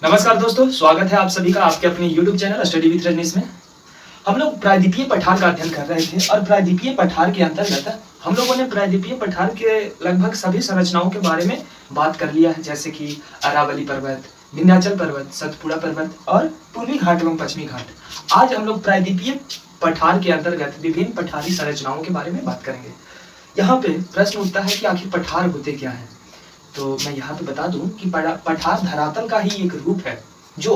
नमस्कार दोस्तों, स्वागत है आप सभी का आपके अपने YouTube channel study with Rajneesh में। हम लोग प्रायद्वीपीय पठार का अध्ययन कर रहे थे और प्रायद्वीपीय पठार के अंतर्गत हम लोगों ने प्रायद्वीपीय पठार के लगभग सभी संरचनाओं के बारे में बात कर लिया है, जैसे कि अरावली पर्वत, विंध्याचल पर्वत, सतपुड़ा पर्वत और पूर्वी घाट एवं पश्चिमी घाट। आज हम लोग प्रायद्वीपीय पठार के अंतर्गत विभिन्न पठारी संरचनाओं के बारे में बात करेंगे। यहाँ पे प्रश्न उठता है कि आखिर पठार होते क्या है। तो मैं यहाँ पे बता दूं कि पठार धरातल का ही एक रूप है जो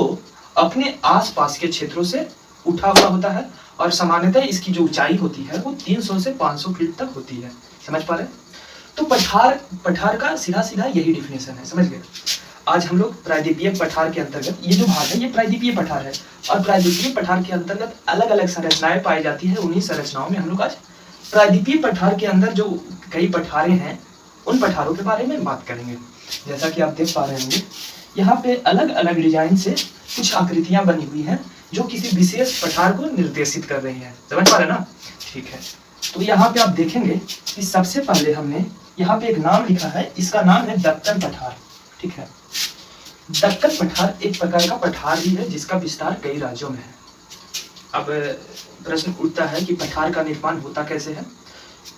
अपने आसपास के क्षेत्रों से उठा हुआ होता है और सामान्यतः इसकी जो ऊंचाई होती है वो 300 से 500 फीट तक होती है। समझ पा रहे हैं? तो पठार का सीधा सीधा यही डिफिनेशन है, समझ गए। आज हम लोग प्रायद्वीपीय पठार के अंतर्गत ये जो भाग है ये प्रायद्वीपीय पठार है और प्रायद्वीपीय पठार के अंतर्गत अलग अलग संरचनाएं पाई जाती है। उन्हीं संरचनाओं में हम लोग आज प्रायद्वीपीय पठार के अंदर जो कई पठारे हैं उन पठारों के बारे में बात करेंगे। जैसा कि आप देख पा रहे होंगे यहाँ पे अलग अलग डिजाइन से कुछ आकृतियां बनी हुई हैं जो किसी विशेष पठार को निर्देशित कर रही हैं। समझ पा रहे ना? ठीक है, तो यहाँ पे आप देखेंगे कि सबसे पहले हमने यहाँ पे एक नाम लिखा है, इसका नाम है दक्कन पठार। ठीक है, दक्कन पठार एक प्रकार का पठार ही है जिसका विस्तार कई राज्यों में है। अब प्रश्न उठता है कि पठार का निर्माण होता कैसे है।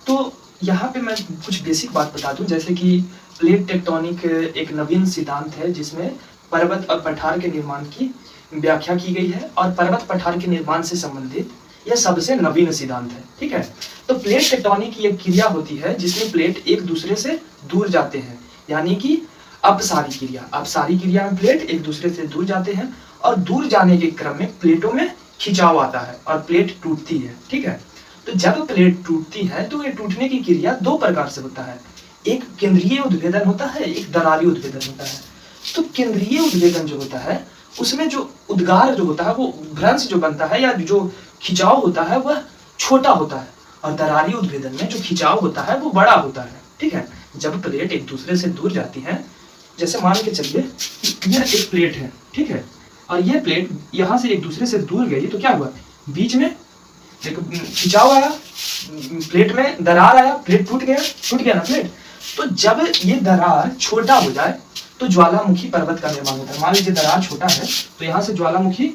तो यहाँ पे मैं कुछ बेसिक बात बता दूं, जैसे कि प्लेट टेक्टोनिक एक नवीन सिद्धांत है जिसमें पर्वत और पठार के निर्माण की व्याख्या की गई है और पर्वत पठार के निर्माण से संबंधित यह सबसे नवीन सिद्धांत है। ठीक है, तो प्लेट टेक्टोनिक की एक क्रिया होती है जिसमें प्लेट एक दूसरे से दूर जाते हैं, यानी कि अपसारी क्रिया में प्लेट एक दूसरे से दूर जाते हैं और दूर जाने के क्रम में प्लेटों में खिंचाव आता है और प्लेट टूटती है। ठीक है, तो जब प्लेट टूटती है तो ये टूटने की क्रिया दो प्रकार से होता है, एक केंद्रीय उद्भेदन होता है, एक दरारी उद्भेदन होता है। तो केंद्रीय उद्भेदन जो होता है उसमें जो उद्गार जो होता है वो भ्रंश जो बनता है या जो खिंचाव होता है वह छोटा होता है और दरारी उद्भेदन में जो खिंचाव होता है वो बड़ा होता है। ठीक है, जब प्लेट एक दूसरे से दूर जाती है, जैसे मान के चलिए यह एक प्लेट है, ठीक है, और यह प्लेट यहाँ से एक दूसरे से दूर गई तो क्या हुआ, बीच में एक खिंचाव आया, प्लेट में दरार आया, प्लेट टूट गया ना प्लेट। तो जब ये दरार छोटा हो जाए तो ज्वालामुखी पर्वत का निर्माण होता है। मान लीजिए दरार छोटा है तो यहाँ से ज्वालामुखी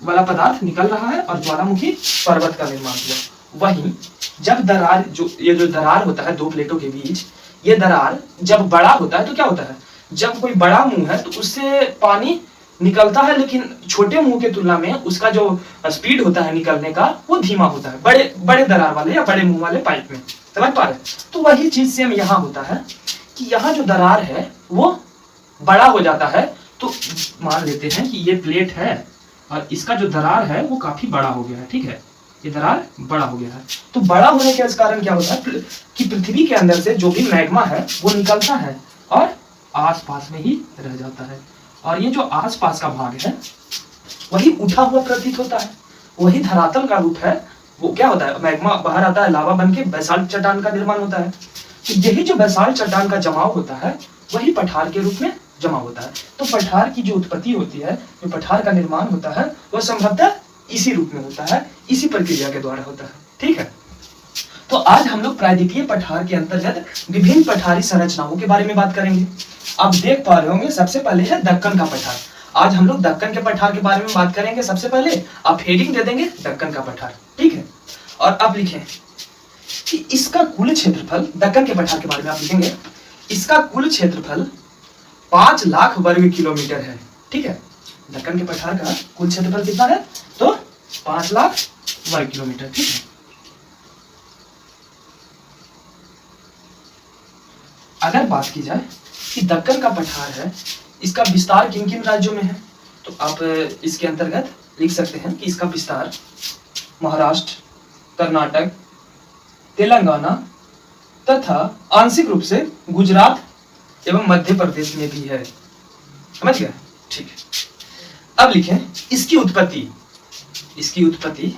वाला पदार्थ निकल रहा है और ज्वालामुखी पर्वत का निर्माण हुआ। वहीं जब दरार ये जो दरार होता है दो प्लेटों के बीच, ये दरार जब बड़ा होता है तो क्या होता है, जब कोई बड़ा मुंह है तो उससे पानी निकलता है, लेकिन छोटे मुंह के तुलना में उसका जो स्पीड होता है निकलने का वो धीमा होता है बड़े दरार वाले या बड़े मुंह वाले पाइप में। समझ पा रहे? तो वही चीज सेम यहाँ होता है कि यहाँ जो दरार है वो बड़ा हो जाता है। तो मान लेते हैं कि ये प्लेट है और इसका जो दरार है वो काफी बड़ा हो गया है। ठीक है, ये दरार बड़ा हो गया है। तो बड़ा होने के कारण क्या होता है कि पृथ्वी के अंदर से जो भी मैग्मा है वो निकलता है और आसपास में ही रह जाता है और ये जो आसपास का भाग है वही उठा हुआ प्रतीत होता है, वही धरातल का रूप है। वो क्या होता है, मैग्मा बाहर आता है, लावा बन के बैसाल्ट चट्टान का निर्माण होता है। तो यही जो बैसाल्ट चट्टान का जमाव होता है वही पठार के रूप में जमा होता है। तो पठार की जो उत्पत्ति होती है, जो पठार का निर्माण होता है वह संभवतः इसी रूप में होता है, इसी प्रक्रिया के द्वारा होता है। ठीक है, तो आज हम लोग प्रायद्वीपीय पठार के अंतर्गत विभिन्न पठारी संरचनाओं के बारे में बात करेंगे। आप देख पा रहे होंगे सबसे पहले है दक्कन का पठार। आज हम लोग दक्कन के पठार के बारे में बात करेंगे। सबसे पहले आप हेडिंग दे देंगे दक्कन का पठार, ठीक है, और अब लिखें कि इसका कुल क्षेत्रफल, दक्कन के पठार के बारे में आप लिखेंगे इसका कुल क्षेत्रफल 5 लाख वर्ग किलोमीटर है। ठीक है, दक्कन के पठार का कुल क्षेत्रफल कितना है, तो 5 लाख वर्ग किलोमीटर। ठीक है, अगर बात की जाए कि दक्कन का पठार है इसका विस्तार किन किन राज्यों में है, तो आप इसके अंतर्गत लिख सकते हैं कि इसका विस्तार महाराष्ट्र, कर्नाटक, तेलंगाना तथा आंशिक रूप से गुजरात एवं मध्य प्रदेश में भी है। समझ गए? ठीक है, अब लिखें इसकी उत्पत्ति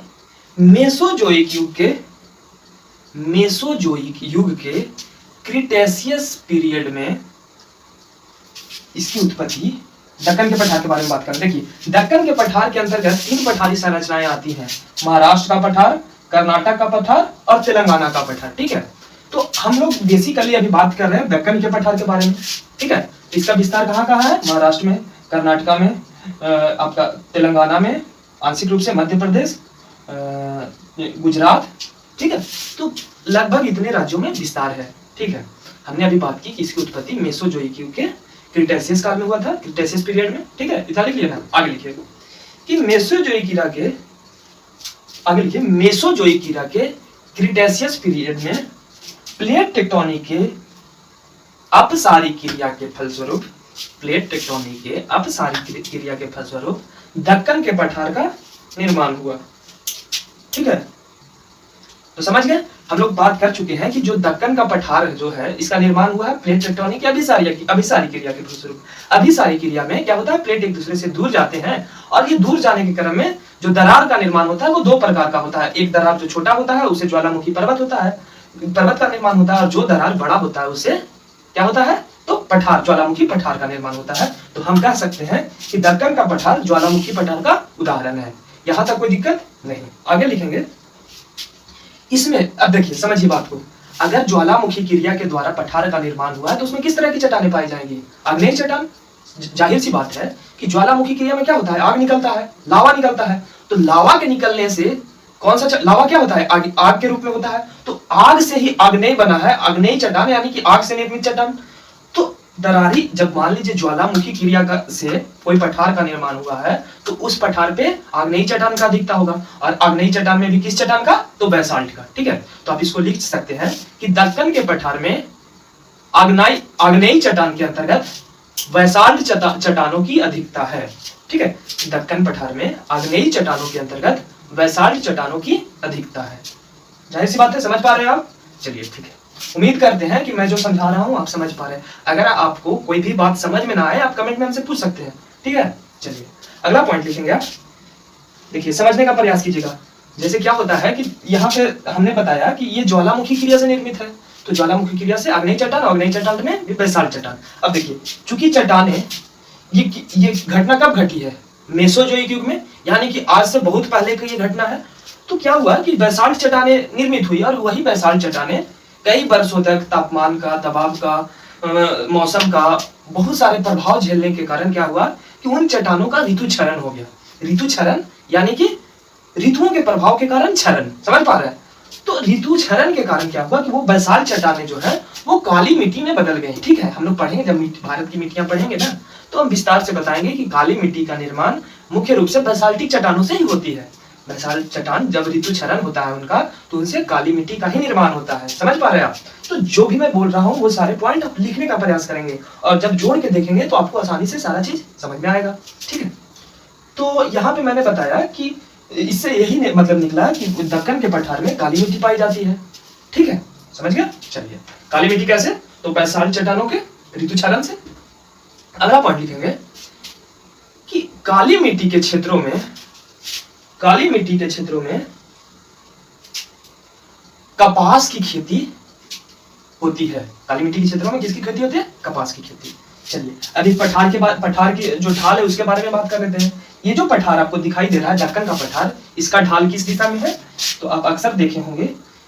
मेसोजोइक युग के क्रिटेशियस पीरियड में इसकी उत्पत्ति। दक्कन के पठार के बारे में बात करें, देखिए दक्कन के पठार के अंतर्गत 3 पठारी संरचनाएं आती हैं, महाराष्ट्र का पठार, कर्नाटक का पठार और तेलंगाना का पठार। ठीक है, तो हम लोग बेसिकली अभी बात कर रहे हैं दक्कन के पठार के बारे में। ठीक है, इसका विस्तार कहाँ कहाँ है? महाराष्ट्र में, कर्नाटका में, आपका तेलंगाना में, आंशिक रूप से मध्य प्रदेश, गुजरात, ठीक है। तो लगभग इतने राज्यों में विस्तार है, ठीक है। हमने अभी बात की कि इसकी उत्पत्ति मेसोजोइक युग के क्रिटेशियस काल में हुआ था, क्रिटेशियस पीरियड में, ठीक है। इतना लिख लिया ना, आगे लिखिए कि मेसोजोइक इरा के, आगे लिखिए, मेसोजोइक इरा के क्रिटेशियस पीरियड में प्लेट टेक्टोनिक के अपसारी क्रिया के फलस्वरूप, प्लेट टेक्टोनिक के अपसारी क्रिया के फलस्वरूप दक्कन के पठार का निर्माण हुआ, ठीक है। तो समझ गए, हम लोग बात कर चुके हैं कि जो दक्कन का पठार जो है इसका निर्माण हुआ है प्लेट टेक्टोनिक की अभिसारी क्रिया के फलस्वरूप। अभिसारी क्रिया में क्या होता है? प्लेट एक दूसरे से दूर जाते हैं और ये दूर जाने के क्रम में जो दरार का निर्माण होता है वो दो प्रकार का होता है। एक दरार जो छोटा होता है उसे ज्वालामुखी पर्वत होता है, पर्वत का निर्माण होता है, और जो दरार बड़ा होता है उसे क्या होता है? तो पठार, ज्वालामुखी पठार का निर्माण होता है। तो हम कह सकते हैं कि दक्कन का पठार ज्वालामुखी पठार का उदाहरण है। यहां तक कोई दिक्कत नहीं। आगे लिखेंगे इसमें, अब देखिए समझिए बात को, अगर ज्वालामुखी क्रिया के द्वारा पठार का निर्माण हुआ है तो उसमें किस तरह की चट्टानें पाई जाएंगी? आग्नेय चट्टान। जाहिर सी बात है कि ज्वालामुखी क्रिया में क्या होता है? आग निकलता है, लावा निकलता है। तो लावा के निकलने से कौन सा लावा क्या होता है? आग के रूप में होता है। तो आग से ही आग्नेय बना है, आग्नेय चट्टान यानी कि आग से निर्मित चट्टान। तो दरारी, जब मान लीजिए ज्वालामुखी क्रिया का से कोई पठार का निर्माण हुआ है तो उस पठार पे आग्नेय चट्टान का दिखता होगा, और आग्नेय चट्टान में भी किस चट्टान का? तो बैसाल्ट का, ठीक है। तो आप इसको लिख सकते हैं कि दक्कन के पठार में आग्नेय चट्टान के अंतर्गत बैसाल्ट चट्टानों की अधिकता है, ठीक है। दक्कन पठार में आग्नेय चट्टानों के अंतर्गत बैसाल्ट चट्टानों की अधिकता है। जाहिर सी बात है, समझ पा रहे हैं आप? चलिए ठीक है, उम्मीद करते हैं कि मैं जो समझा रहा हूं आप समझ पा रहे हैं। अगर आपको कोई भी बात समझ में ना आए आप कमेंट में हमसे पूछ सकते हैं, ठीक है। चलिए अगला पॉइंट लिखेंगे आप। देखिए समझने का प्रयास कीजिएगा। जैसे क्या होता है कि यहाँ पे हमने बताया कि ये ज्वालामुखी क्रिया से निर्मित है, तो ज्वालामुखी क्रिया से आग्नेय चट्टान, आग्नेय चट्टान में बैसाल्ट चट्टान। अब देखिए चूंकि चट्टानें ये घटना कब घटी है? मेसोजोइक युग में, यानी कि आज से बहुत पहले की ये घटना है। तो क्या हुआ कि बैसाल्ट चट्टानें निर्मित हुई, और वही बैसाल्ट चट्टानें कई वर्षों तक तापमान का, दबाव का, मौसम का बहुत सारे प्रभाव झेलने के कारण क्या हुआ कि उन चट्टानों का ऋतु क्षरण हो गया। ऋतु क्षरण यानी कि ऋतुओं के प्रभाव के कारण क्षरण, समझ पा रहे हैं? तो ऋतु क्षरण के कारण क्या हुआ कि वो बैसाल्ट चट्टानें जो है वो काली मिट्टी में बदल गई, ठीक है। हम लोग पढ़ेंगे जब भारत की मिट्टियां पढ़ेंगे ना, तो हम विस्तार से बताएंगे कि काली मिट्टी का निर्माण मुख्य रूप से बैसाल्टिक चट्टानों से ही होती है। बैसाल्ट चट्टान जब ऋतु क्षरण होता है उनका, तो उनसे काली मिट्टी का ही निर्माण होता है। समझ पा रहे हैं आप? तो जो भी मैं बोल रहा हूँ वो सारे पॉइंट आप लिखने का प्रयास करेंगे, और जब जोड़ के देखेंगे तो आपको आसानी से सारा चीज समझ में आएगा, ठीक है। तो यहाँ पे मैंने बताया कि इससे यही मतलब निकला कि दक्कन के पठार में काली मिट्टी पाई जाती है, ठीक है। समझ गया? चलिए, काली मिट्टी कैसे? तो बैसाल्ट चट्टानों के ऋतु क्षरण से। अगला पॉइंट लिखेंगे कि काली मिट्टी के क्षेत्रों में कपास की खेती होती है। काली मिट्टी के क्षेत्रों में किसकी खेती होती है? कपास की खेती। चलिए अभी पठार की जो ढाल है उसके बारे में बात कर लेते हैं। ये जो पठार आपको दिखाई दे रहा है दक्कन का पठार, इसका ढाल किस दिशा में है? तो आप अक्सर देखे होंगे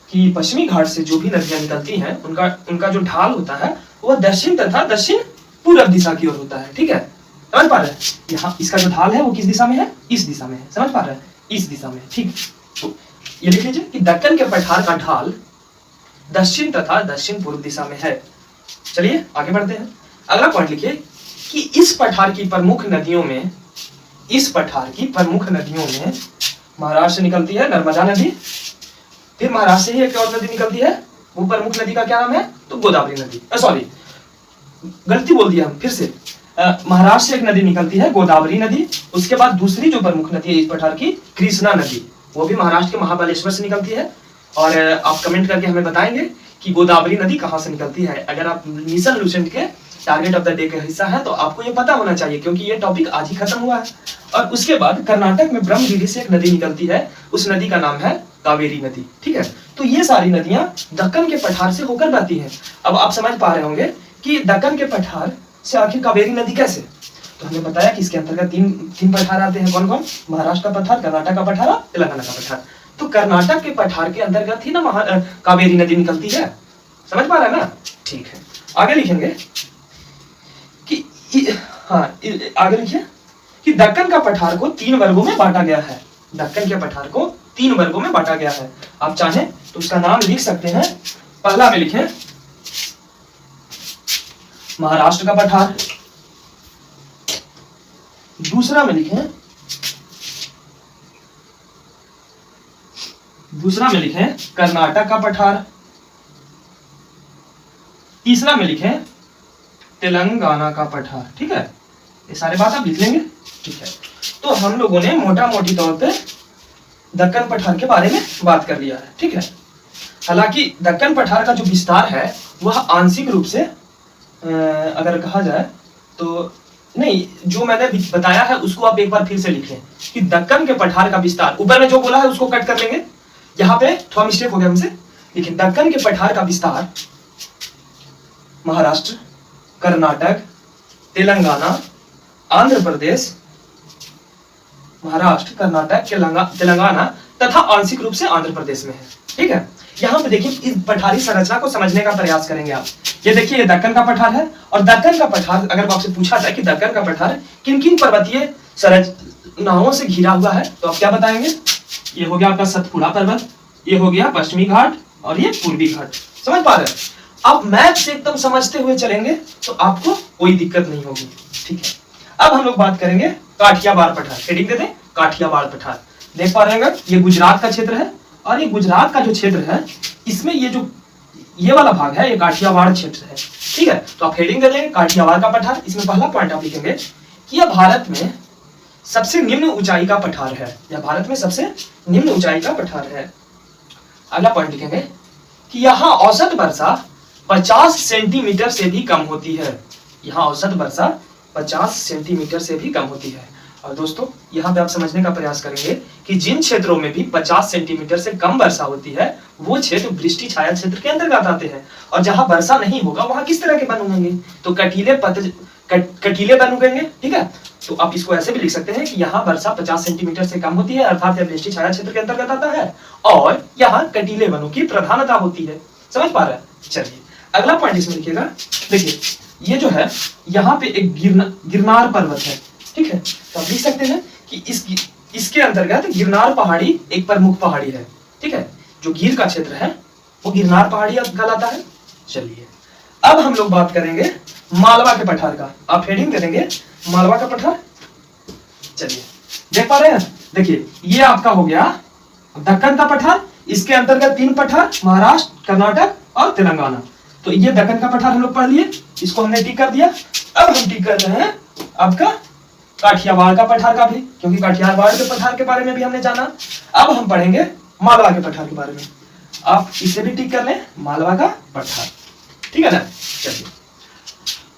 कि पश्चिमी घाट से जो भी नदियां निकलती हैं उनका जो ढाल होता है वो दक्षिण तथा दक्षिण पूर्व दिशा की ओर होता है, ठीक है। समझ पा रहे हैं? यहाँ इसका जो ढाल है वो किस दिशा में है? इस दिशा में है। समझ पा रहे हैं? इस दिशा में, ठीक। तो ये लिख लीजिए कि दक्कन के पठार का ढाल दक्षिण तथा दक्षिण पूर्व दिशा में है। चलिए आगे बढ़ते हैं। अगला पॉइंट लिखिए कि इस पठार की प्रमुख नदियों में महाराष्ट्र से निकलती है नर्मदा नदी, फिर महाराष्ट्र से ही एक और नदी निकलती है, वो प्रमुख नदी का क्या नाम है? तो गोदावरी नदी। सॉरी, गलती बोल दिया हम, फिर से। महाराष्ट्र से एक नदी निकलती है गोदावरी नदी, उसके बाद दूसरी जो प्रमुख नदी है इस पठार की कृष्णा नदी, वो भी महाराष्ट्र के महाबलेश्वर से निकलती है। और आप कमेंट करके हमें बताएंगे कि गोदावरी नदी कहाँ से निकलती है। अगर आप मिशन लुसेंट के टारगेट ऑफ द डे का हिस्सा है तो आपको ये पता होना चाहिए, क्योंकि ये टॉपिक आज ही खत्म हुआ है। और उसके बाद कर्नाटक में ब्रह्मगिरी से एक नदी निकलती है, उस नदी का नाम है कावेरी नदी, ठीक है। तो ये सारी नदियां दक्कन के पठार से होकर बहती हैं। अब आप समझ पा रहे होंगे कि दक्कन के पठार से आखिर कावेरी नदी कैसे? तो हमने बताया कि इसके अंतर्गत तीन पठार आते हैं। कौन कौन? महाराष्ट्र का पठार, कर्नाटक का पठार, तेलंगाना का पठार। तो कर्नाटक के पठार के अंतर्गत ही ना कावेरी नदी निकलती है। समझ पा रहे हैं ना? ठीक है, आगे लिखेंगे कि हाँ आगे लिखिए कि दक्कन का पठार को 3 वर्गों में बांटा गया है। दक्कन के पठार को 3 वर्गों में बांटा गया है। आप चाहें तो उसका नाम लिख सकते हैं। पहला में लिखें महाराष्ट्र का पठार, दूसरा में लिखें कर्नाटक का पठार, तीसरा में लिखें तेलंगाना का पठार। ठीक है, ये सारे बात आप लिख लेंगे। ठीक है, तो हम लोगों ने मोटा मोटी तौर पे दक्कन पठार के बारे में बात कर लिया है। ठीक है, हालांकि दक्कन पठार का जो विस्तार है वह आंशिक रूप से अगर कहा जाए तो नहीं, जो मैंने बताया है उसको आप एक बार फिर से लिख लें कि दक्कन के पठार का विस्तार, ऊपर में जो बोला है उसको कट कर लेंगे, यहाँ पे थोड़ा मिस्टेक हो गया हमसे। लेकिन दक्कन के पठार का विस्तार महाराष्ट्र, कर्नाटक, तेलंगाना, आंध्र प्रदेश, महाराष्ट्र, कर्नाटक, तेलंगाना तथा आंशिक रूप से आंध्र प्रदेश में है। ठीक है, यहाँ पे देखिए इस पठारी संरचना को समझने का प्रयास करेंगे आप। ये देखिए ये दक्कन का पठार है, और दक्कन का पठार अगर आपसे पूछा जाए कि दक्कन का पठार किन किन पर्वतीय संरचनाओं से घिरा हुआ है, तो आप क्या बताएंगे? ये हो गया आपका सतपुड़ा पर्वत, ये हो गया पश्चिमी घाट, और ये पूर्वी घाट। समझ पा रहे हैं? आप मैप से एकदम समझते हुए चलेंगे तो आपको कोई दिक्कत नहीं होगी। ठीक है, अब हम लोग बात करेंगे काठियावाड़ पठार। हेडिंग दे दें काठियावाड़ पठार। देख पा रहे हैं ये गुजरात का क्षेत्र है, और ये गुजरात का जो क्षेत्र है इसमें ये वाला भाग है, ये काठियावाड़ क्षेत्र है। ठीक है, तो आप हेडिंग दे देंगे काठियावाड़ का पठार। इसमें पहला पॉइंट आप लिखेंगे कि यह भारत में सबसे निम्न ऊंचाई का पठार है। यह भारत में सबसे निम्न ऊंचाई का पठार है। अगला पॉइंट लिखेंगे कि यहाँ औसत वर्षा 50 सेंटीमीटर से भी कम होती है। यहाँ औसत वर्षा 50 सेंटीमीटर से भी कम होती है। और दोस्तों यहाँ पे आप समझने का प्रयास करेंगे कि जिन क्षेत्रों में भी 50 सेंटीमीटर से कम वर्षा होती है वो क्षेत्र वृष्टि छाया क्षेत्र के अंतर्गत आते हैं। और जहां वर्षा नहीं होगा वहां किस तरह के वन उगेंगे? तो कटीले वन उगेंगे। ठीक है, तो आप इसको ऐसे भी लिख सकते हैं कि यहाँ वर्षा 50 सेंटीमीटर से कम होती है, अर्थात यह वृष्टि छाया क्षेत्र के अंतर्गत आता है, और यहाँ कटीले वनों की प्रधानता होती है। समझ पा रहे हैं? चलिए अगला पॉइंट इसमें लिखिएगा। देखिए ये जो है यहाँ पे एक गिरनार पर्वत है। ठीक है, तो आप लिख सकते हैं कि इसके अंतर्गत गिरनार पहाड़ी एक प्रमुख पहाड़ी है। ठीक है, जो गिर का क्षेत्र है वो गिरनार पहाड़ी कहलाता है। चलिए अब हम लोग बात करेंगे मालवा के पठार का। आप हेडिंग दे देंगे मालवा का पठार। चलिए देख पा रहे हैं, देखिए ये आपका हो गया दक्कन का पठार। इसके अंतर्गत 3 पठार, महाराष्ट्र, कर्नाटक और तेलंगाना। तो ये दक्कन का पठार हम लोग पढ़ लिए, इसको हमने टिक कर दिया। अब हम टिक कर रहे हैं आपका काठियावाड़ का पठार का भी, क्योंकि काठियावाड़ के पठार के बारे में भी हमने जाना। अब हम पढ़ेंगे मालवा के पठार के बारे में। आप इसे भी टिक कर लें, मालवा का पठार। ठीक है ना? चलिए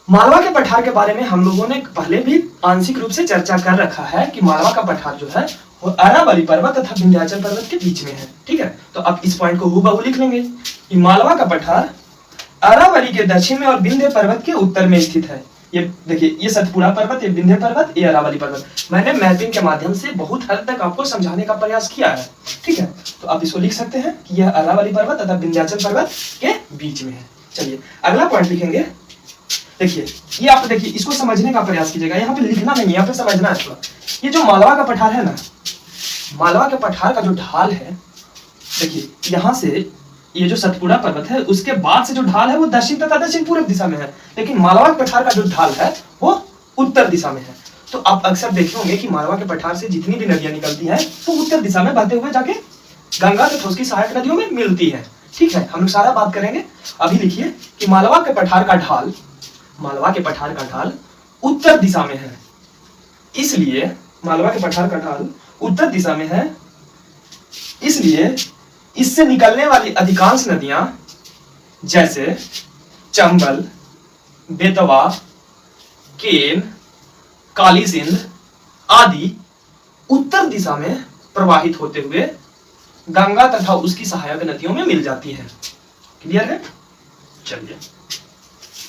मालवा के पठार के बारे में हम लोगों ने पहले भी आंशिक रूप से चर्चा कर रखा है कि मालवा का पठार जो है वो अरावली पर्वत तथा विंध्याचल पर्वत के बीच में है। ठीक है, तो आप इस पॉइंट को हूबहू लिख लेंगे कि मालवा का पठार अरावली के दक्षिण में और विंध्य पर्वत के उत्तर में स्थित है। ये देखिए ये सतपुड़ा पर्वत, ये विंध्य पर्वत, ये अरावली पर्वत। मैंने मैपिंग के माध्यम से बहुत हद तक आपको समझाने का प्रयास किया है। ठीक है, तो आप इसको लिख सकते हैं कि यह अरावली पर्वत तथा विंध्याचल पर्वत के बीच में है। चलिए अगला पॉइंट लिखेंगे। देखिए ये आप देखिए इसको समझने का प्रयास कीजिएगा, यहाँ पे लिखना नहीं, यहाँ पे समझना है थोड़ा। ये जो मालवा का पठार है ना, मालवा के पठार का जो ढाल है, देखिए यहाँ से ये जो सतपुड़ा पर्वत है उसके बाद से जो ढाल है वो दक्षिण तथा दक्षिण पूर्व दिशा में है, लेकिन मालवा के पठार का जो ढाल है वो उत्तर दिशा में है। तो आप अक्सर देखे होंगे कि मालवा के पठार से जितनी भी नदियां निकलती हैं वो उत्तर दिशा में बहते हुए जाके गंगा तथा उसकी सहायक नदियों में मिलती है। ठीक है, हम लोग सारा बात करेंगे। अभी लिखिए कि मालवा के पठार का ढाल उत्तर दिशा में है, इसलिए मालवा के पठार का ढाल उत्तर दिशा में है, इसलिए इससे निकलने वाली अधिकांश नदियां जैसे चंबल, बेतवा, केन, काली सिंध आदि उत्तर दिशा में प्रवाहित होते हुए गंगा तथा उसकी सहायक नदियों में मिल जाती है। क्लियर है? चलिए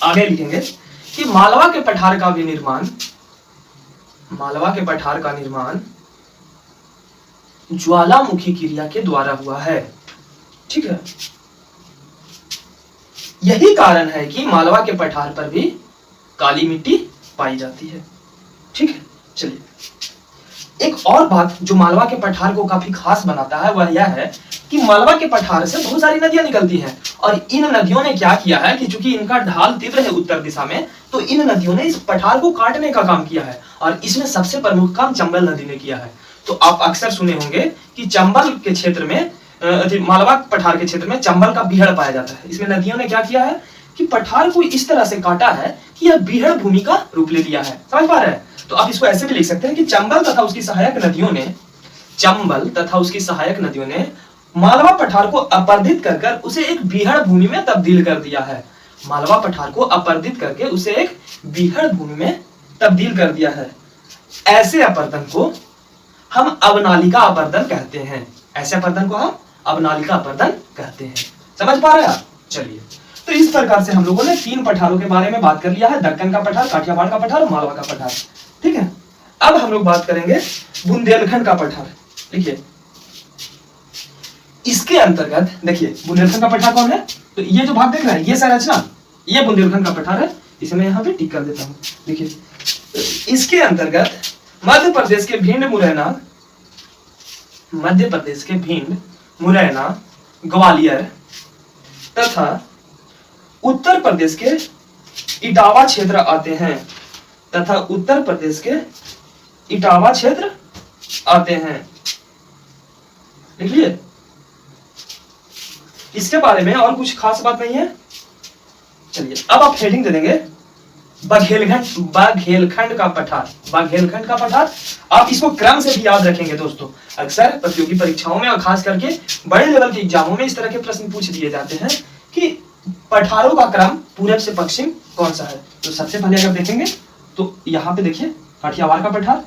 आगे लिखेंगे कि मालवा के पठार का निर्माण ज्वालामुखी क्रिया के द्वारा हुआ है। ठीक है, यही कारण है कि मालवा के पठार पर भी काली मिट्टी पाई जाती है। ठीक है, चलिए एक और बात जो मालवा के पठार को काफी खास बनाता है वह यह है कि मालवा के पठार से बहुत सारी नदियां निकलती हैं और इन नदियों ने क्या किया है कि चूंकि इनका ढाल तीव्र है उत्तर दिशा में, तो इन नदियों ने इस पठार को काटने का काम किया है और इसमें सबसे प्रमुख काम चंबल नदी ने किया है। तो आप अक्सर सुने होंगे कि चंबल के क्षेत्र में मालवा पठार के क्षेत्र में चंबल का बीहड़ पाया जाता है। इसमें नदियों ने क्या किया है कि पठार को इस तरह से काटा है कि यह बीहड़ भूमि का रूप ले लिया है। समझ पा रहे हैं? तो आप इसको ऐसे भी लिख सकते हैं कि चंबल तथा उसकी सहायक नदियों ने मालवा पठार को अपर्दित कर उसे एक बीहड़ भूमि में तब्दील कर दिया है। मालवा पठार को अपर्दित करके उसे एक बीहड़ भूमि में तब्दील कर दिया है। ऐसे अपर्दन को हम अवनालिका अपर्दन कहते हैं। ऐसे अपर्दन को हम अवनालिका अपर्दन कहते हैं। समझ पा रहे हैं आप? चलिए, तो इस प्रकार से हम लोगों ने 3 पठारों के बारे में बात कर लिया है, दक्कन का पठार, काठियावाड़ का पठार और मालवा का पठार। ठीक है, अब हम लोग बात करेंगे बुंदेलखंड का पठार। देखिए, इसके अंतर्गत देखिए बुंदेलखंड का पठार कौन है, तो ये जो भाग देख रहे हैं ये संरचना, ये बुंदेलखंड का पठार है। इसे मैं यहाँ पे टिक कर देता हूँ। देखिए, इसके अंतर्गत मध्य प्रदेश के भिंड, मुरैना, ग्वालियर तथा उत्तर प्रदेश के इटावा क्षेत्र आते हैं लिख लिए। इसके बारे में और कुछ खास बात नहीं है। चलिए, अब आप हेडिंग दे देंगे बघेलखंड का पठार। आप इसको क्रम से भी याद रखेंगे दोस्तों। अक्सर प्रतियोगी परीक्षाओं में और खास करके बड़े लेवल के एग्जामों में इस तरह के प्रश्न पूछ दिए जाते हैं कि पठारों का क्रम पूरब से पश्चिम कौन सा है। तो सबसे पहले अगर देखेंगे तो यहाँ पे देखिए काठियावाड़ का पठार,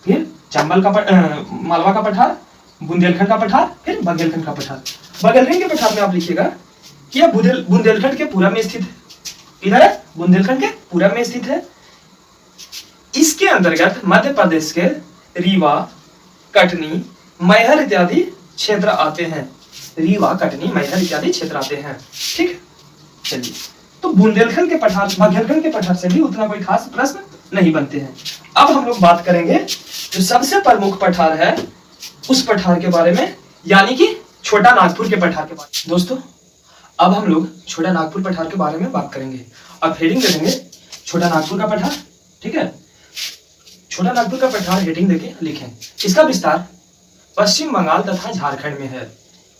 फिर चंबल का मालवा का पठार, बुंदेलखंड का पठार, फिर बघेलखंड का पठार। बघेलखंड के पठार में आप लिखिएगा कि यह बुंदेलखंड के पूरब में स्थित है। इधर है बुंदेलखंड के पूरब में स्थित है। इसके अंतर्गत मध्य प्रदेश के रीवा, कटनी, मैहर इत्यादि क्षेत्र आते हैं। ठीक है, चलिए, तो बुंदेलखंड के पठार, बघेलखंड के पठार से भी उतना कोई खास प्रश्न नहीं बनते हैं। अब हम लोग बात करेंगे जो सबसे प्रमुख पठार है उस पठार के बारे में, यानी कि छोटा नागपुर के पठार के बारे में। दोस्तों, अब हम लोग छोटा नागपुर पठार के बारे में बात करेंगे। अब हेडिंग दे देंगे छोटा नागपुर का पठार। ठीक है, छोटा नागपुर का पठार हेडिंग देके लिखें। इसका विस्तार पश्चिम बंगाल तथा झारखंड में है।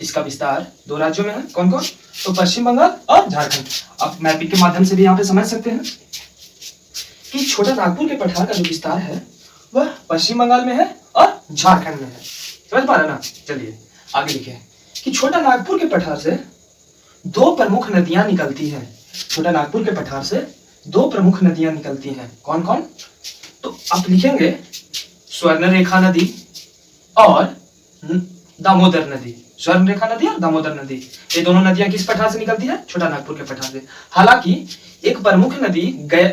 इसका विस्तार 2 राज्यों में है। कौन कौन? तो पश्चिम बंगाल और झारखंड। आप मैपिंग के माध्यम से भी यहाँ पे समझ सकते हैं कि छोटा नागपुर के पठार का जो विस्तार है वह पश्चिम बंगाल में है और झारखंड में है। समझ पा रहे ना? चलिए आगे लिखे कि छोटा नागपुर के पठार से 2 प्रमुख नदियां निकलती हैं। छोटा नागपुर के पठार से 2 प्रमुख नदियां निकलती हैं। कौन कौन? तो आप लिखेंगे स्वर्णरेखा नदी और दामोदर नदी। स्वर्णरेखा नदी और दामोदर नदी, ये दोनों नदियां किस पठार से निकलती है? छोटा नागपुर के पठार से। हालांकि एक प्रमुख नदी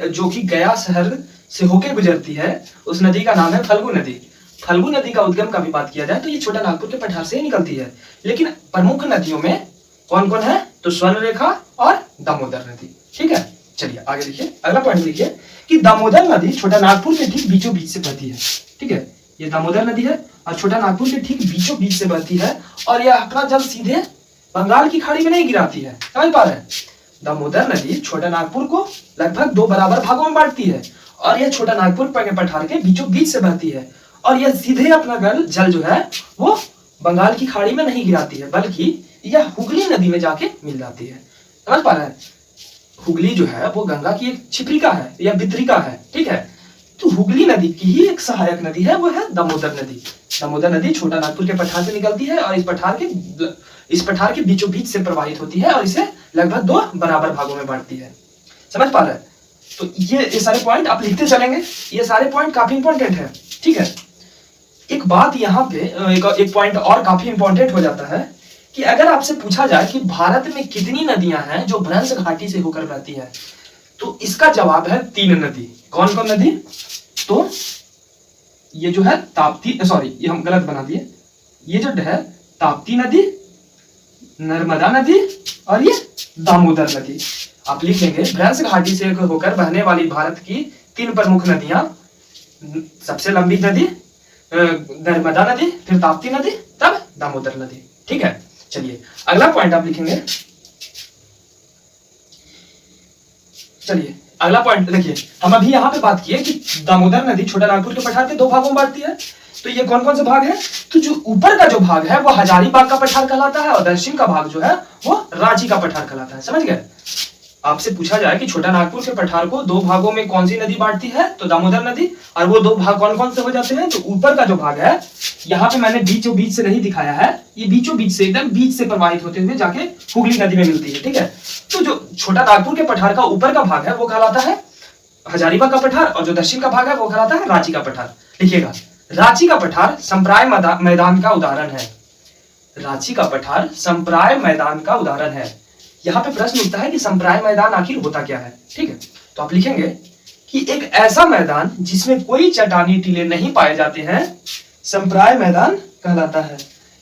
जो कि गया शहर से होकर गुजरती है, उस नदी का नाम है फल्गु नदी। फल्गु नदी का उद्गम का भी बात किया जाए तो ये छोटा नागपुर के पठार से ही निकलती है। लेकिन प्रमुख नदियों में कौन कौन है? तो स्वर्णरेखा और दामोदर नदी। ठीक है, चलिए आगे लिखिए। अगला पॉइंट लिखिए कि दामोदर नदी छोटा नागपुर के ठीक बीचों बीच से बहती है। ठीक है, ये दामोदर नदी है और छोटा नागपुर के ठीक बीचों बीच से बहती है और यह अपना जल सीधे बंगाल की खाड़ी में नहीं गिराती है। समझ पा रहे हैं? दामोदर नदी छोटा नागपुर को लगभग 2 बराबर भागों में बांटती है और यह छोटा नागपुर के पठार के बीचों बीच से बहती है और यह सीधे अपना जल जो है वो बंगाल की खाड़ी में नहीं गिराती है, बल्कि यह हुगली नदी में जाके मिल जाती है। समझ पा रहे हैं? हुगली जो है वो गंगा की एक छिपरिका है या वितरिका है। ठीक है, तो हुगली नदी की ही एक सहायक नदी है, वो है दामोदर नदी। दामोदर नदी छोटा नागपुर के पठार से निकलती है और इस पठार के बीचों बीच से प्रवाहित होती है और इसे लगभग 2 बराबर भागों में बांटती है। समझ पा रहे हैं? तो ये सारे पॉइंट आप लिखते चलेंगे। ये सारे पॉइंट काफी इंपॉर्टेंट है। ठीक है, एक बात यहाँ पे एक पॉइंट और काफी इंपॉर्टेंट हो जाता है कि अगर आपसे पूछा जाए कि भारत में कितनी नदियां हैं जो भ्रंश घाटी से होकर बहती है, तो इसका जवाब है 3 नदी। कौन कौन नदी? तो ये जो है ताप्ती, सॉरी ये हम गलत बना दिए। ये जो है ताप्ती नदी, नर्मदा नदी और ये दामोदर नदी। आप लिख लेंगे भ्रंश घाटी से होकर बहने वाली भारत की 3 प्रमुख नदियां, सबसे लंबी नदी नर्मदा नदी, फिर ताप्ती नदी, तब दामोदर नदी। ठीक है, चलिए अगला पॉइंट आप लिखेंगे। चलिए अगला पॉइंट देखिए, हम अभी यहाँ पे बात किए कि दामोदर नदी छोटा नागपुर के पठार के 2 भागों में बांटती है। तो ये कौन कौन से भाग है? तो जो ऊपर का जो भाग है वो हजारीबाग का पठार कहलाता है, और दक्षिण का भाग जो है वो रांची का पठार कहलाता है। समझ गए? आपसे पूछा जाए कि छोटा नागपुर के पठार को 2 भागों में कौन सी नदी बांटती है, तो दामोदर नदी। और वो 2 भाग कौन कौन से हो जाते हैं? तो ऊपर का जो भाग है, यहाँ पे मैंने बीचों बीच से नहीं दिखाया है, ये बीचों बीच से एकदम बीच से प्रवाहित होते हुए जाके हुगली नदी में मिलती है। ठीक है, तो जो छोटा नागपुर के पठार का ऊपर का भाग है वो कहलाता है हजारीबाग का पठार, और जो दक्षिण का भाग है वो कहलाता है रांची का पठार। लिखिएगा, रांची का पठार संप्राय मैदान का उदाहरण है। रांची का पठार संप्राय मैदान का उदाहरण है। यहाँ पे प्रश्न उठता है कि संप्राय मैदान आखिर होता क्या है? ठीक है, तो आप लिखेंगे कि एक ऐसा मैदान जिसमें कोई चट्टानी टीले नहीं पाए जाते हैं, संप्राय मैदान कहलाता है।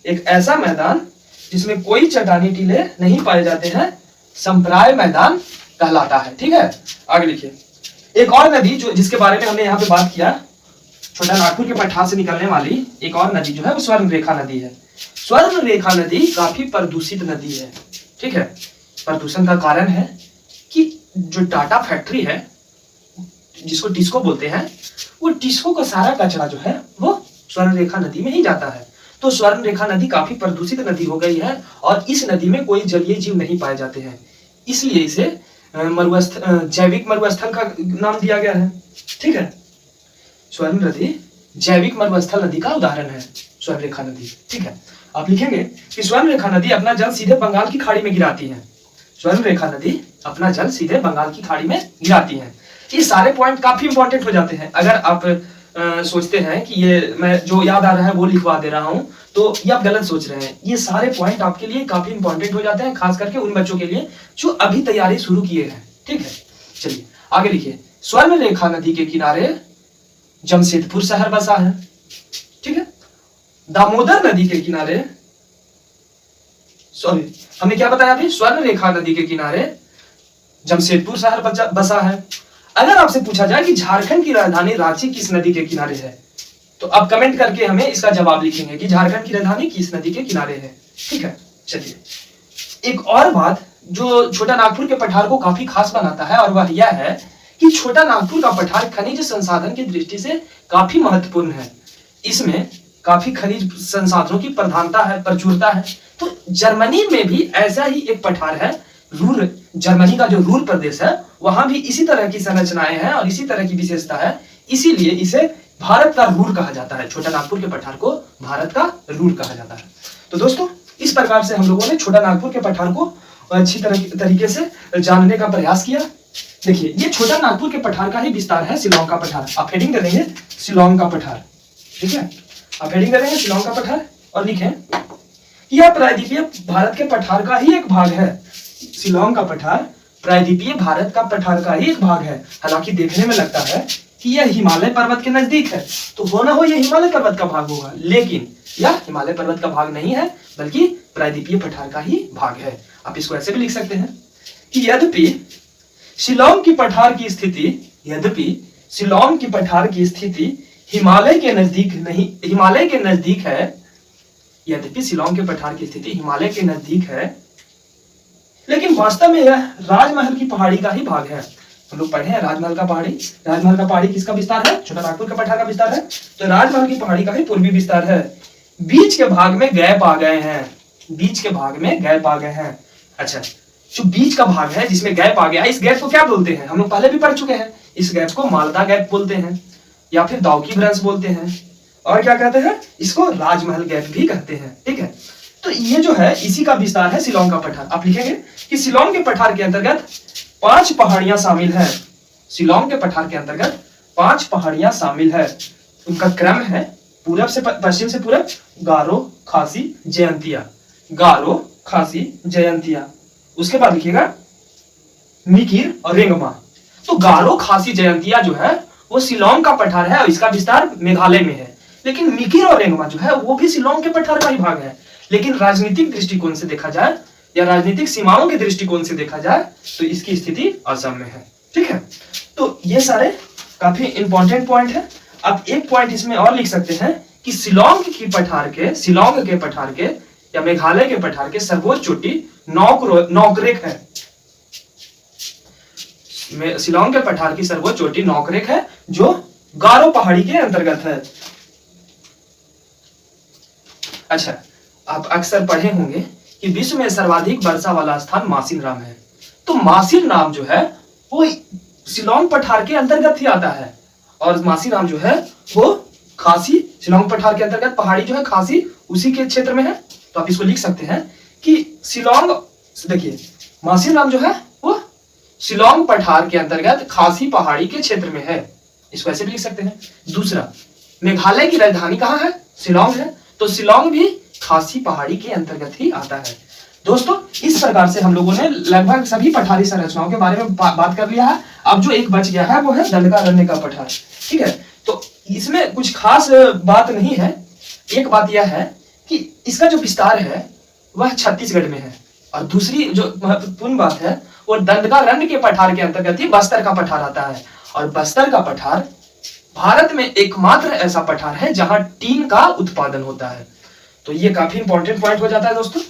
एक ऐसा मैदान जिसमें कोई चट्टानी टीले नहीं पाए जाते हैं, संप्राय मैदान कहलाता है। ठीक है, आगे लिखिए। एक और नदी जो जिसके बारे में हमने यहाँ पे बात किया, छोटा नागपुर के पठार से निकलने वाली एक और नदी जो है वो स्वर्ण रेखा नदी है। स्वर्ण रेखा नदी काफी प्रदूषित नदी है। ठीक है, प्रदूषण का कारण है कि जो टाटा फैक्ट्री है, जिसको टिस्को बोलते हैं, वो टिस्को का सारा कचरा जो है वो स्वर्ण रेखा नदी में ही जाता है। तो स्वर्ण रेखा नदी काफी प्रदूषित नदी हो गई है, और इस नदी में कोई जलीय जीव नहीं पाए जाते हैं, इसलिए इसे जैविक मरुस्थल का नाम दिया गया है। ठीक है, स्वर्ण नदी जैविक मरुस्थल नदी का उदाहरण है, स्वर्ण रेखा नदी। ठीक है, आप लिखेंगे कि स्वर्ण रेखा नदी अपना जल सीधे बंगाल की खाड़ी में गिराती है। स्वर्ण रेखा नदी अपना जल सीधे बंगाल की खाड़ी में गिराती है। ये सारे पॉइंट काफी इंपॉर्टेंट हो जाते हैं। अगर आप सोचते हैं कि ये मैं जो याद आ रहा है वो लिखवा दे रहा हूं, तो ये आप गलत सोच रहे हैं। ये सारे पॉइंट आपके लिए काफी इंपॉर्टेंट हो जाते हैं, खास करके उन बच्चों के लिए जो अभी तैयारी शुरू किए हैं। ठीक है, चलिए आगे लिखिए। स्वर्ण रेखा नदी के किनारे जमशेदपुर शहर बसा है। ठीक है, दामोदर नदी के किनारे, सॉरी हमने क्या बताया अभी, स्वर्ण रेखा नदी के किनारे जमशेदपुर शहर बसा है। अगर आपसे पूछा जाए कि झारखंड की राजधानी रांची किस नदी के किनारे है, तो आप कमेंट करके हमें इसका जवाब लिखेंगे कि झारखंड की राजधानी किस नदी के किनारे है। ठीक है, चलिए एक और बात जो छोटा नागपुर के पठार को काफी खास बनाता है, और वह यह है कि छोटा नागपुर का पठार खनिज संसाधन की दृष्टि से काफी महत्वपूर्ण है। इसमें काफी खनिज संसाधनों की प्रधानता है, प्रचुरता है। तो जर्मनी में भी ऐसा ही एक पठार है, रूर, जर्मनी का जो रूर प्रदेश है, वहां भी इसी तरह की संरचनाएं हैं और इसी तरह की विशेषता है, इसीलिए इसे भारत का रूर कहा जाता है। छोटा नागपुर के पठार को भारत का रूर कहा जाता है। तो दोस्तों, इस प्रकार से हम लोगों ने छोटा नागपुर के पठार को अच्छी तरीके से जानने का प्रयास किया। देखिए, ये छोटा नागपुर के पठार का ही विस्तार है, शिलांग का पठार। आप हेडिंग करेंगे शिलांग का पठार। ठीक है, आप हेडिंग करेंगे शिलांग का पठार और लिखें यह प्रायद्वीपीय भारत के पठार का ही एक भाग है। शिलांग का पठार प्रायद्वीपीय भारत का पठार का ही एक भाग है। हालांकि देखने में लगता है कि यह हिमालय पर्वत के नजदीक है, तो हो ना हो यह हिमालय पर्वत का भाग होगा, लेकिन यह हिमालय पर्वत का भाग नहीं है, बल्कि प्रायद्वीपीय पठार का ही भाग है। आप इसको ऐसे भी लिख सकते हैं कि यद्यपि शिलांग की पठार की स्थिति हिमालय के नजदीक नहीं, हिमालय के नजदीक है। यद्यपि शिलांग के पठार की स्थिति हिमालय के नजदीक है, लेकिन वास्तव में यह राजमहल की पहाड़ी का ही भाग है। हम लोग पढ़े हैं राजमहल का पहाड़ी। राजमहल का पहाड़ी किसका विस्तार है? छोटा नागपुर के पठार का विस्तार है। तो राजमहल की पहाड़ी का ही पूर्वी विस्तार है। बीच के भाग में गैप आ गए हैं, बीच के भाग में गैप आ गए हैं। अच्छा, जो बीच का भाग है जिसमें गैप आ गया, इस गैप को क्या बोलते हैं? हम लोग पहले भी पढ़ चुके हैं। इस गैप को मालदा गैप बोलते हैं, या फिर दाउकी ब्रांच बोलते हैं, और क्या कहते हैं? इसको राजमहल गैप भी कहते हैं। ठीक है, तो ये जो है इसी का विस्तार है शिलांग का पठार। आप लिखेंगे कि शिलांग के पठार के अंतर्गत 5 पहाड़ियां शामिल है। शिलांग के पठार के अंतर्गत 5 पहाड़ियां शामिल है। उनका क्रम है पूरब से पश्चिम से पूरब, गारो, खासी, जयंतिया, गारो, खासी, जयंतिया। उसके बाद लिखिएगा मिकिर और रेंगमा। तो गारो, खासी, जयंतिया जो है वो शिलांग का पठार है और इसका विस्तार मेघालय में है। लेकिन मिकिर और रेंगमा जो है वो भी शिलांग के पठार का ही भाग है, लेकिन राजनीतिक दृष्टिकोण से देखा जाए या राजनीतिक सीमाओं के दृष्टिकोण से देखा जाए तो इसकी स्थिति असम में है। ठीक है, तो ये सारे काफी इंपॉर्टेंट पॉइंट है। आप एक पॉइंट इसमें और लिख सकते हैं कि शिलोंग के पठार के या मेघालय के पठार के सर्वोच्च चोटी नोकरेक है। शिलोंग के पठार की सर्वोच्च चोटी नोकरेक है, जो गारो पहाड़ी के अंतर्गत है। अच्छा, आप अक्सर पढ़े होंगे कि विश्व में सर्वाधिक वर्षा वाला स्थान मासिनराम है। तो मासिनराम जो है वो शिलोंग पठार के अंतर्गत ही आता है, और मासिनराम जो है वो खासी, शिलोंग पठार के अंतर्गत पहाड़ी जो है खासी उसी के क्षेत्र में है। तो आप इसको लिख सकते हैं कि शिलोंग, देखिए मासिनराम जो है वो शिलोंग पठार के अंतर्गत खासी पहाड़ी के क्षेत्र में है, इसको ऐसे भी लिख सकते हैं। दूसरा, मेघालय की राजधानी कहाँ है? शिलोंग है, तो शिलोंग भी खासी पहाड़ी के अंतर्गत ही आता है। दोस्तों, इस प्रकार से हम लोगों ने लगभग सभी पठारी संरचनाओं के बारे में बात कर लिया है। अब जो एक बच गया है वो है दंडकारण्य का पठार। ठीक है, तो इसमें कुछ खास बात नहीं है। एक बात यह है कि इसका जो विस्तार है वह छत्तीसगढ़ में है, और दूसरी जो महत्वपूर्ण बात है वो दंडकारण्य के पठार के अंतर्गत ही बस्तर का पठार आता है, और बस्तर का पठार भारत में एकमात्र ऐसा पठार है जहां टीन का उत्पादन होता है। तो ये काफी इंपॉर्टेंट पॉइंट हो जाता है दोस्तों।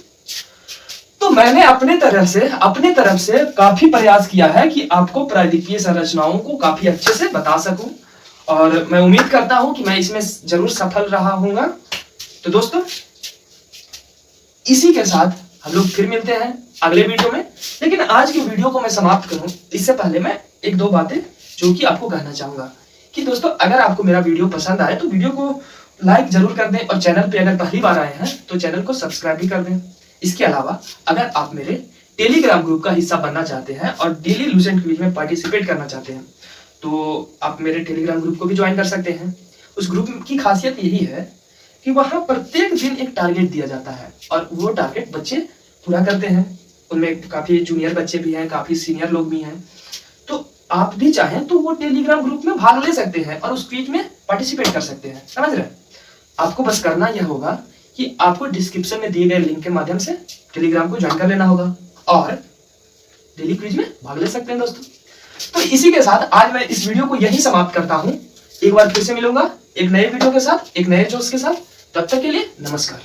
तो मैंने अपने तरफ से काफी प्रयास किया है कि आपको प्रायद्वीपीय संरचनाओं को काफी अच्छे से बता सकूं, और मैं उम्मीद करता हूं कि मैं इसमें जरूर सफल रहा हूंगा। तो दोस्तों, इसी के साथ हम लोग फिर मिलते हैं अगले वीडियो में। लेकिन आज के वीडियो को मैं समाप्त करूं इससे पहले मैं एक दो बातें जो कि आपको कहना चाहूंगा कि दोस्तों, अगर आपको मेरा वीडियो पसंद आए तो वीडियो को लाइक जरूर कर दें, और चैनल पे अगर पहली बार आए हैं तो चैनल को सब्सक्राइब भी कर दें। इसके अलावा अगर आप मेरे टेलीग्राम ग्रुप का हिस्सा बनना चाहते हैं और डेली लूसेंट क्विज में पार्टिसिपेट करना चाहते हैं तो आप मेरे टेलीग्राम ग्रुप को भी ज्वाइन कर सकते हैं। उस ग्रुप की खासियत यही है कि वहां प्रत्येक दिन एक टारगेट दिया जाता है, और वो टारगेट बच्चे पूरा करते हैं। उनमें काफी जूनियर बच्चे भी हैं, काफी सीनियर लोग भी हैं। तो आप भी चाहें तो वो टेलीग्राम ग्रुप में भाग ले सकते हैं और उस क्विज में पार्टिसिपेट कर सकते हैं। समझ रहे हैं? आपको बस करना यह होगा कि आपको डिस्क्रिप्शन में दिए गए लिंक के माध्यम से टेलीग्राम को ज्वाइन कर लेना होगा और डेली क्विज में भाग ले सकते हैं दोस्तों। तो इसी के साथ आज मैं इस वीडियो को यही समाप्त करता हूं। एक बार फिर से मिलूंगा एक नए वीडियो के साथ, एक नए जोश के साथ। तब तक के लिए नमस्कार।